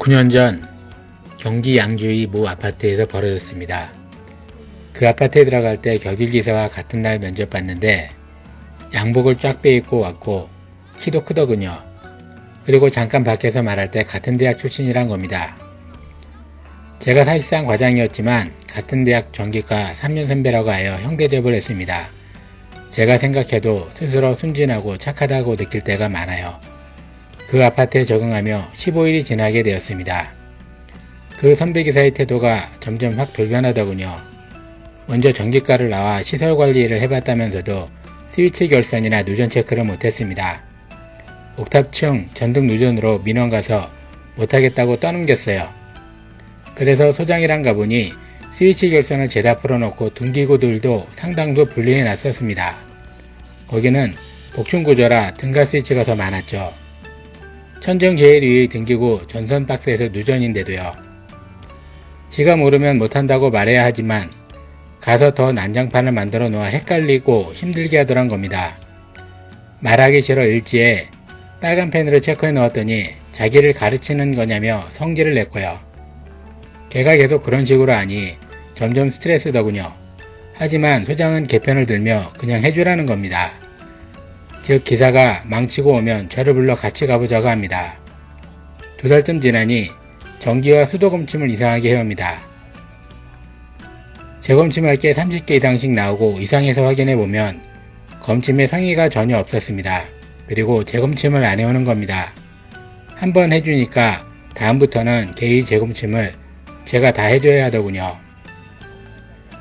9년 전 경기 양주의 모 아파트에서 벌어졌습니다. 그 아파트에 들어갈 때 격일기사와 같은 날 면접봤는데 양복을 쫙 빼입고 왔고 키도 크더군요. 그리고 잠깐 밖에서 말할 때 같은 대학 출신이란 겁니다. 제가 사실상 과장이었지만 같은 대학 전기과 3년 선배라고 하여 형대접을 했습니다. 제가 생각해도 스스로 순진하고 착하다고 느낄 때가 많아요. 그 아파트에 적응하며 15일이 지나게 되었습니다. 그 선배기사의 태도가 점점 확 돌변하더군요. 먼저 전기과를 나와 시설관리를 해봤다면서도 스위치 결선이나 누전 체크를 못했습니다. 옥탑층 전등 누전으로 민원 가서 못하겠다고 떠넘겼어요. 그래서 소장이랑 가보니 스위치 결선을 죄다 풀어놓고 등기구들도 상당도 분리해 놨었습니다. 거기는 복층구조라 등가 스위치가 더 많았죠. 천정 제일 위의 등기구 전선 박스에서 누전인데도요. 지가 모르면 못한다고 말해야 하지만 가서 더 난장판을 만들어 놓아 헷갈리고 힘들게 하더란 겁니다. 말하기 싫어 일지에 빨간 펜으로 체크해 놓았더니 자기를 가르치는 거냐며 성질을 냈고요. 걔가 계속 그런 식으로 하니 점점 스트레스더군요. 하지만 소장은 개편을 들며 그냥 해주라는 겁니다. 즉 기사가 망치고 오면 저를 불러 같이 가보자고 합니다. 2달쯤 지나니 전기와 수도 검침을 이상하게 해옵니다. 재검침할 게 30개 이상씩 나오고 이상해서 확인해보면 검침에 상의가 전혀 없었습니다. 그리고 재검침을 안 해오는 겁니다. 한번 해주니까 다음부터는 개의 재검침을 제가 다 해줘야 하더군요.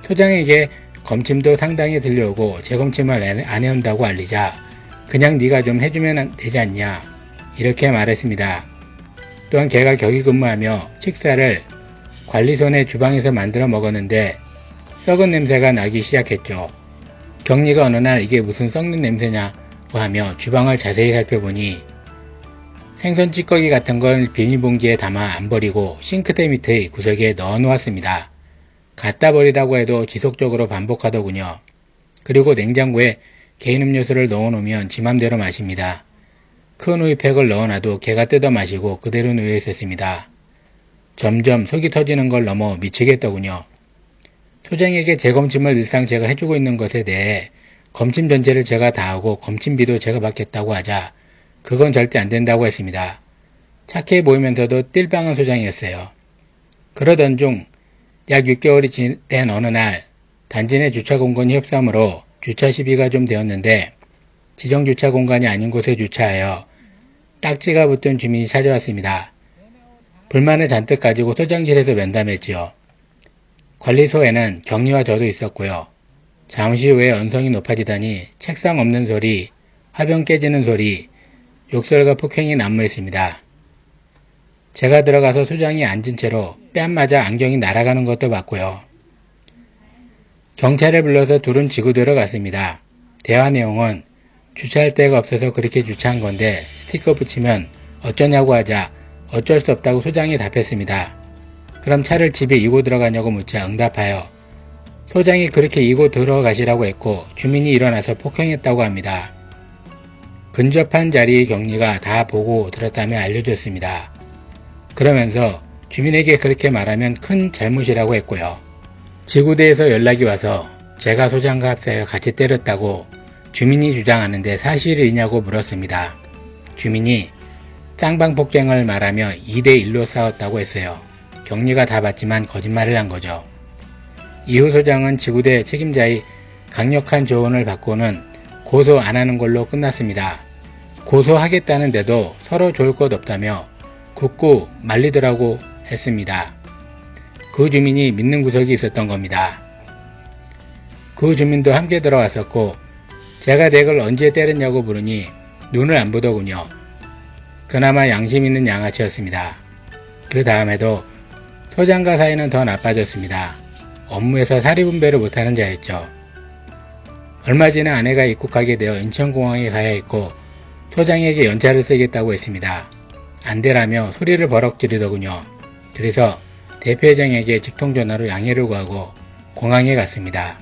소장에게 검침도 상당히 들려오고 재검침을 안 해온다고 알리자 그냥 네가 좀 해주면 되지 않냐 이렇게 말했습니다. 또한 걔가 격일 근무하며 식사를 관리소내 주방에서 만들어 먹었는데 썩은 냄새가 나기 시작했죠. 경리가 어느 날 이게 무슨 썩는 냄새냐고 하며 주방을 자세히 살펴보니 생선 찌꺼기 같은 걸 비닐봉지에 담아 안 버리고 싱크대 밑의 구석에 넣어 놓았습니다. 갖다 버리라고 해도 지속적으로 반복하더군요. 그리고 냉장고에 개인 음료수를 넣어 놓으면 지 맘대로 마십니다. 큰 우유팩을 넣어놔도 걔가 뜯어 마시고 그대로 놓여 있었습니다. 점점 속이 터지는 걸 넘어 미치겠더군요. 소장에게 재검침을 늘상 제가 해주고 있는 것에 대해 검침 전체를 제가 다 하고 검침비도 제가 받겠다고 하자 그건 절대 안 된다고 했습니다. 착해 보이면서도 띨빵한 소장이었어요. 그러던 중 약 6개월이 된 어느 날 단지 내 주차 공간이 협삼으로 주차 시비가 좀 되었는데 지정 주차 공간이 아닌 곳에 주차하여 딱지가 붙은 주민이 찾아왔습니다. 불만을 잔뜩 가지고 소장실에서 면담했지요. 관리소에는 경리와 저도 있었고요. 잠시 후에 언성이 높아지더니 책상 없는 소리, 화병 깨지는 소리, 욕설과 폭행이 난무했습니다. 제가 들어가서 소장이 앉은 채로 뺨 맞아 안경이 날아가는 것도 봤고요. 경찰을 불러서 둘은 지구 들어갔습니다. 대화 내용은 주차할 데가 없어서 그렇게 주차한 건데 스티커 붙이면 어쩌냐고 하자 어쩔 수 없다고 소장이 답했습니다. 그럼 차를 집에 이고 들어가냐고 묻자 응답하여 소장이 그렇게 이고 들어가시라고 했고 주민이 일어나서 폭행했다고 합니다. 근접한 자리의 격리가 다 보고 들었다며 알려줬습니다. 그러면서 주민에게 그렇게 말하면 큰 잘못이라고 했고요. 지구대에서 연락이 와서 제가 소장과 합사여 같이 때렸다고 주민이 주장하는데 사실이냐고 물었습니다. 주민이 쌍방 폭행을 말하며 2대1로 싸웠다고 했어요. 격리가 다 받지만 거짓말을 한 거죠. 이후 소장은 지구대 책임자의 강력한 조언을 받고는 고소 안 하는 걸로 끝났습니다. 고소하겠다는데도 서로 좋을 것 없다며 굳고 말리더라고 했습니다. 그 주민이 믿는 구석이 있었던 겁니다. 그 주민도 함께 들어왔었고 제가 댁을 언제 때렸냐고 물으니 눈을 안 보더군요. 그나마 양심 있는 양아치였습니다. 그 다음에도 소장과 사이는 더 나빠졌습니다. 업무에서 사리분배를 못하는 자였죠. 얼마 전에 아내가 입국하게 되어 인천공항에 가야 했고 소장에게 연차를 쓰겠다고 했습니다. 안 되라며 소리를 버럭 지르더군요. 그래서 대표회장에게 직통전화로 양해를 구하고 공항에 갔습니다.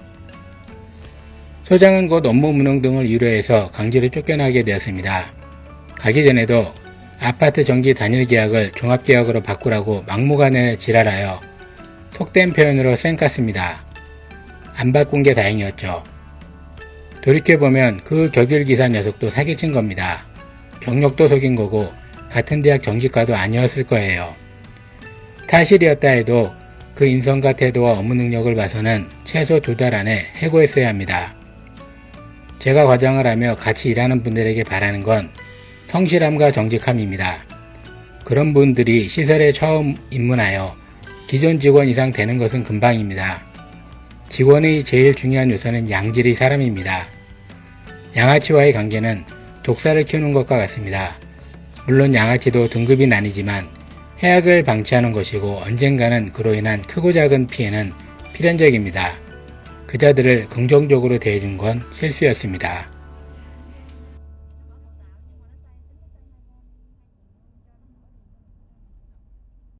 소장은 곧 업무 무능 등을 이유로 해서 강제로 쫓겨나게 되었습니다. 가기 전에도 아파트 정기 단일 계약을 종합계약으로 바꾸라고 막무가내 지랄하여 톡된 표현으로 쌩 깠습니다. 안 바꾼 게 다행이었죠. 돌이켜보면 그 격일기사 녀석도 사기친 겁니다. 경력도 속인 거고 같은 대학 정시과도 아니었을 거예요. 타실이었다 해도 그 인성과 태도와 업무 능력을 봐서는 최소 2달 안에 해고했어야 합니다. 제가 과장을 하며 같이 일하는 분들에게 바라는 건 성실함과 정직함입니다. 그런 분들이 시설에 처음 입문하여 기존 직원 이상 되는 것은 금방입니다. 직원의 제일 중요한 요소는 양질의 사람입니다. 양아치와의 관계는 독사를 키우는 것과 같습니다. 물론 양아치도 등급이 나뉘지만 해악을 방치하는 것이고 언젠가는 그로 인한 크고 작은 피해는 필연적입니다. 그자들을 긍정적으로 대해준 건 실수였습니다.